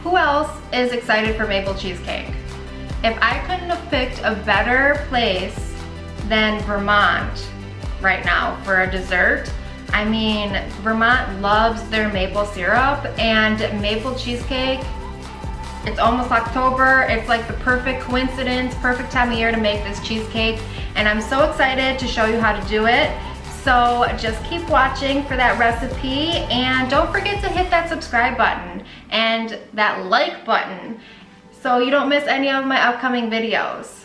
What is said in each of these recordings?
who else is excited for maple cheesecake? If I couldn't have picked a better place than Vermont right now for a dessert, I mean, Vermont loves their maple syrup and maple cheesecake. It's almost October. It's like the perfect coincidence, perfect time of year to make this cheesecake. And I'm so excited to show you how to do it. So just keep watching for that recipe, and don't forget to hit that subscribe button and that like button so you don't miss any of my upcoming videos.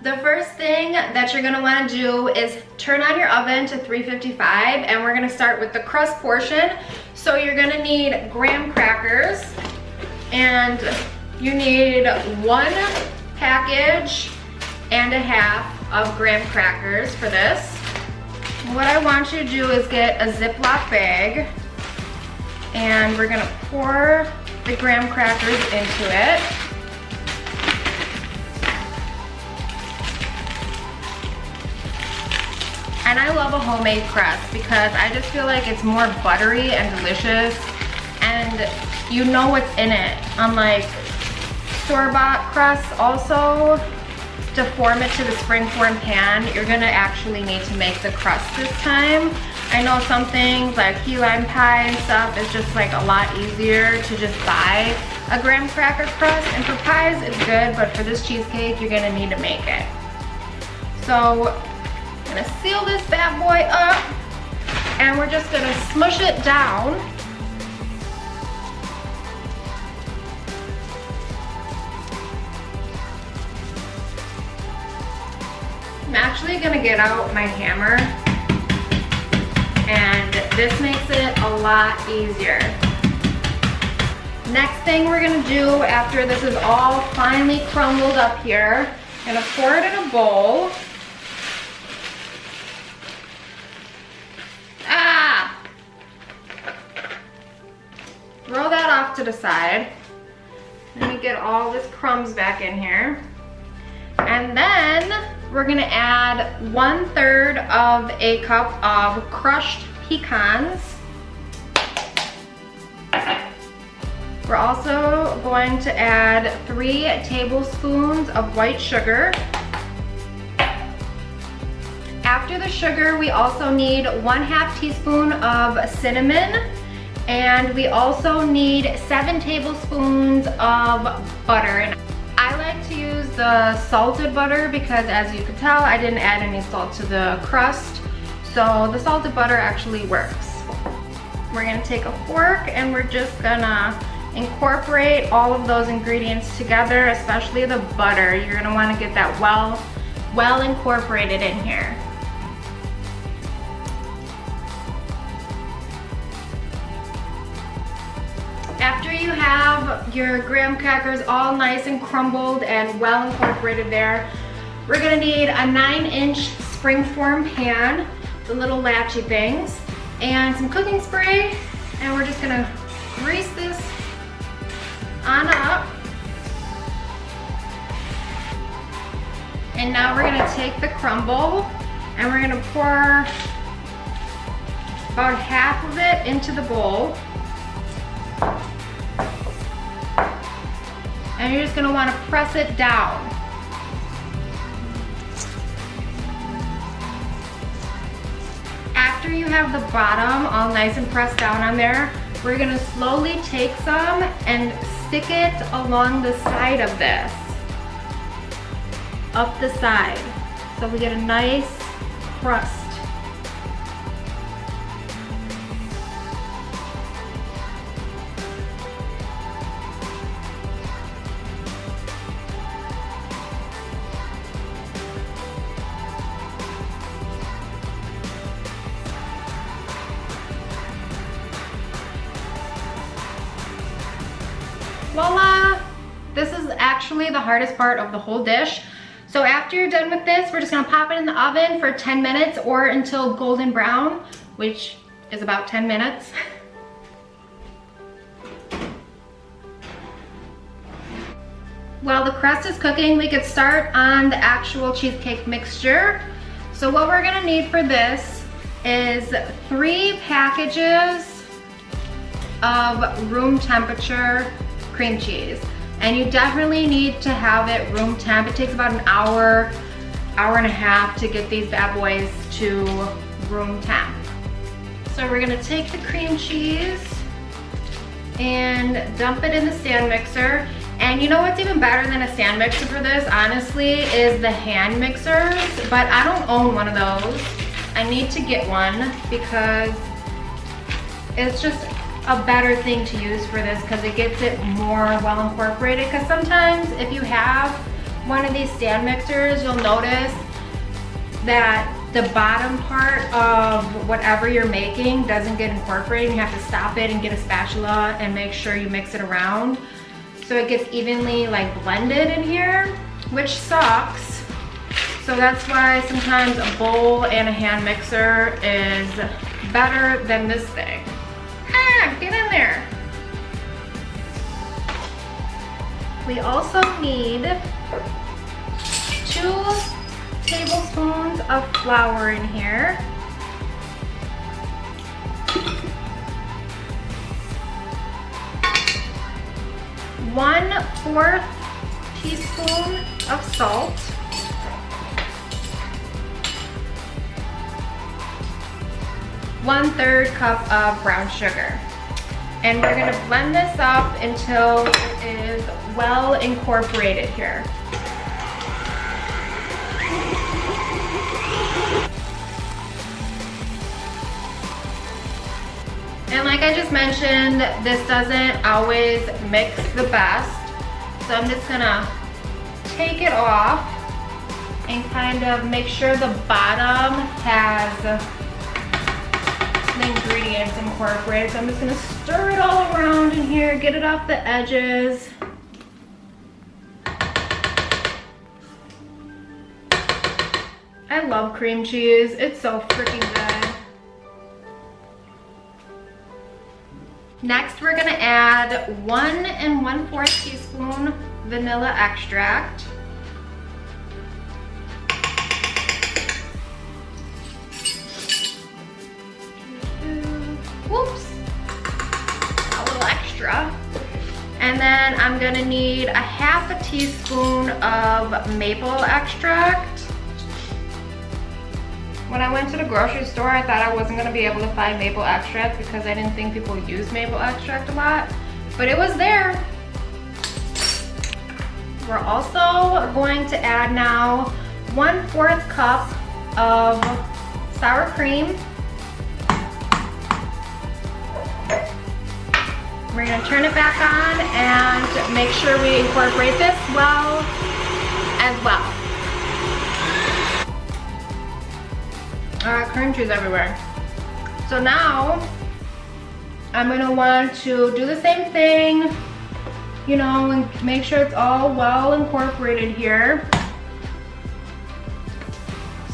The first thing that you're gonna wanna do is turn on your oven to 355, and we're gonna start with the crust portion. So you're gonna need graham crackers, and you need 1 package and a half of graham crackers for this. What I want you to do is get a Ziploc bag, and we're gonna pour the graham crackers into it. And I love a homemade crust because I just feel like it's more buttery and delicious, and you know what's in it. Unlike store-bought crusts, also to form it to the springform pan, you're gonna actually need to make the crust this time. I know some things like key lime pie and stuff is just like a lot easier to just buy a graham cracker crust, and for pies it's good, but for this cheesecake you're gonna need to make it. So I'm gonna seal this bad boy up, and we're just gonna smush it down. I'm actually gonna get out my hammer, and this makes it a lot easier. Next thing we're gonna do after this is all finely crumbled up here, I'm gonna pour it in a bowl. Throw that off to the side. Let me get all this crumbs back in here. And then we're gonna add 1/3 of a cup of crushed pecans. We're also going to add 3 tablespoons of white sugar. After the sugar, we also need 1/2 teaspoon of cinnamon, and we also need 7 tablespoons of butter. I like to use the salted butter because, as you can tell, I didn't add any salt to the crust, so the salted butter actually works. We're gonna take a fork and we're just gonna incorporate all of those ingredients together, especially the butter. You're gonna wanna get that well incorporated in here. After you have your graham crackers all nice and crumbled and well incorporated there, we're gonna need a 9-inch springform pan, the little latchy things, and some cooking spray, and we're just gonna grease this on up. And now we're gonna take the crumble and we're gonna pour about half of it into the bowl. And you're just gonna wanna press it down. After you have the bottom all nice and pressed down on there, we're gonna slowly take some and stick it along the side of this, up the side, so we get a nice crust. Voila! This is actually the hardest part of the whole dish. So after you're done with this, we're just gonna pop it in the oven for 10 minutes or until golden brown, which is about 10 minutes. While the crust is cooking, we could start on the actual cheesecake mixture. So what we're gonna need for this is 3 packages of room temperature cream cheese. And you definitely need to have it room temp. It takes about an hour, hour and a half to get these bad boys to room temp. So we're gonna take the cream cheese and dump it in the stand mixer. And you know what's even better than a stand mixer for this, honestly, is the hand mixers, but I don't own one of those. I need to get one because it's just a better thing to use for this because it gets it more well incorporated. Because sometimes if you have one of these stand mixers, you'll notice that the bottom part of whatever you're making doesn't get incorporated. You have to stop it and get a spatula and make sure you mix it around so it gets evenly like blended in here, which sucks. So that's why sometimes a bowl and a hand mixer is better than this thing. Ah, get in there. We also need 2 tablespoons of flour in here. 1/4 teaspoon of salt. 1/3 cup of brown sugar. And we're gonna blend this up until it is well incorporated here. And like I just mentioned, this doesn't always mix the best. So I'm just gonna take it off and kind of make sure the bottom has the ingredients incorporated. So I'm just gonna stir it all around in here, get it off the edges. I love cream cheese. It's so freaking good. Next, we're gonna add 1 1/4 teaspoon vanilla extract. Whoops, a little extra. And then I'm gonna need 1/2 teaspoon of maple extract. When I went to the grocery store, I thought I wasn't gonna be able to find maple extract because I didn't think people use maple extract a lot, but it was there. We're also going to add now 1/4 cup of sour cream. We're gonna turn it back on and make sure we incorporate this well as well. Cream cheese everywhere. So now I'm gonna want to do the same thing, you know, and make sure it's all well incorporated here.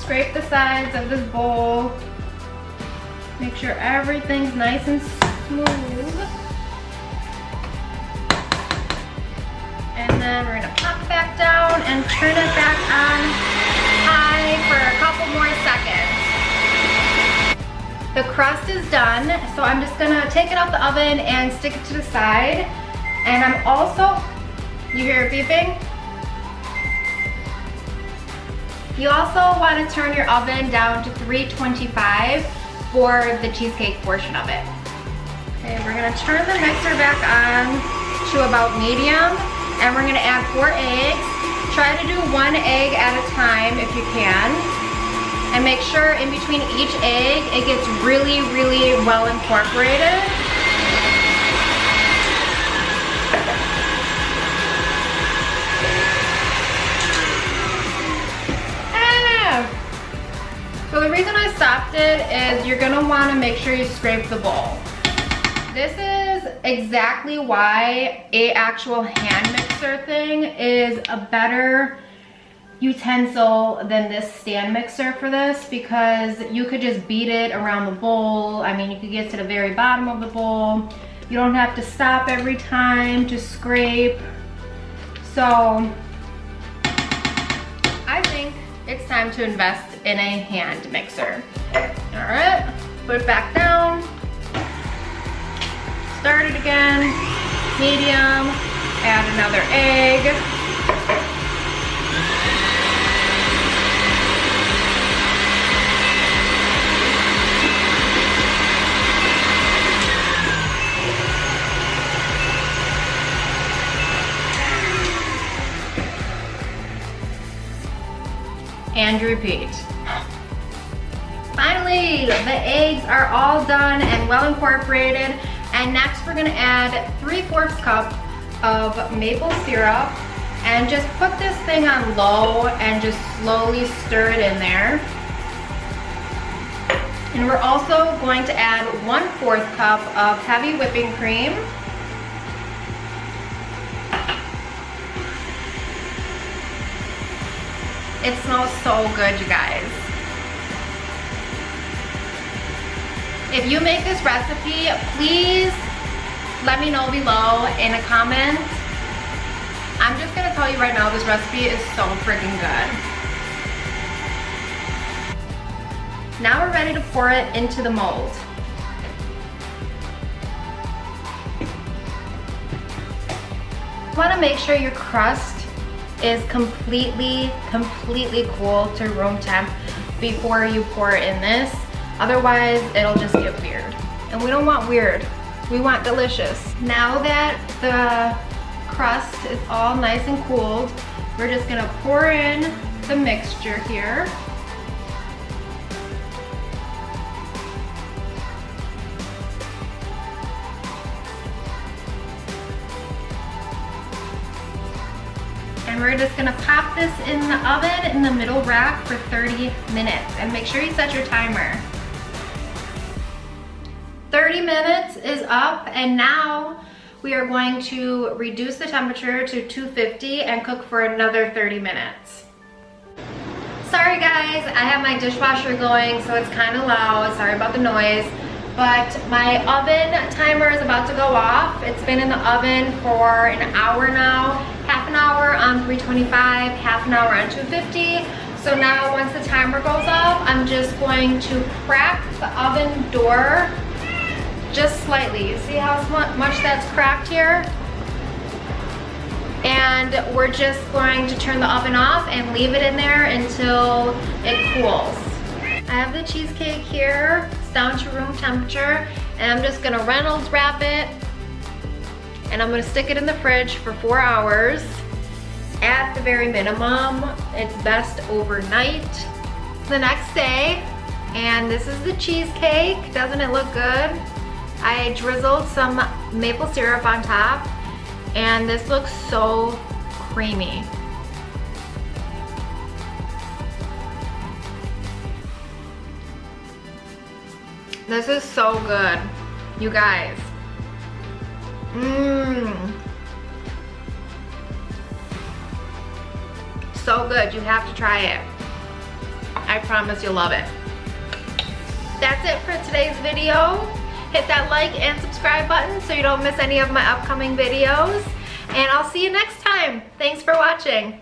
Scrape the sides of this bowl. Make sure everything's nice and smooth. And then we're gonna pop it back down and turn it back on high for a couple more seconds. The crust is done, so I'm just gonna take it out the oven and stick it to the side. And I'm also, you hear it beeping? You also want to turn your oven down to 325 for the cheesecake portion of it. Okay, we're gonna turn the mixer back on to about medium, and we're gonna add 4 eggs. Try to do 1 egg at a time if you can. And make sure in between each egg, it gets really, really well incorporated. So the reason I stopped it is you're gonna wanna make sure you scrape the bowl. This is exactly why a actual hand mixer thing is a better utensil than this stand mixer for this, because you could just beat it around the bowl. I mean, you could get to the very bottom of the bowl. You don't have to stop every time to scrape. So I think it's time to invest in a hand mixer. All right, put it back down. Start it again. medium. Add another egg. And repeat. Finally, the eggs are all done and well incorporated. And next we're gonna add 3/4 cup of maple syrup and just put this thing on low and just slowly stir it in there. And we're also going to add 1/4 cup of heavy whipping cream. It smells so good, you guys. If you make this recipe, please let me know below in a comment. I'm just gonna tell you right now, this recipe is so freaking good. Now we're ready to pour it into the mold. You wanna make sure your crust is completely cool to room temp before you pour it in this. Otherwise, it'll just get weird. And we don't want weird, we want delicious. Now that the crust is all nice and cooled, we're just gonna pour in the mixture here. And we're just gonna pop this in the oven in the middle rack for 30 minutes. And make sure you set your timer. 30 minutes is up, and now we are going to reduce the temperature to 250 and cook for another 30 minutes. Sorry guys, I have my dishwasher going, so it's kind of loud. Sorry about the noise. But my oven timer is about to go off. It's been in the oven for an hour now. Half an hour on 325, half an hour on 250. So now once the timer goes off, I'm just going to crack the oven door just slightly. You see how much that's cracked here? And we're just going to turn the oven off and leave it in there until it cools. I have the cheesecake here. It's down to room temperature, and I'm just gonna Reynolds wrap it, and I'm gonna stick it in the fridge for 4 hours. At the very minimum, it's best overnight. The next day, and this is the cheesecake. Doesn't it look good? I drizzled some maple syrup on top, and this looks so creamy. This is so good, you guys. So good, you have to try it. I promise you'll love it. That's it for today's video. Hit that like and subscribe button so you don't miss any of my upcoming videos. And I'll see you next time. Thanks for watching.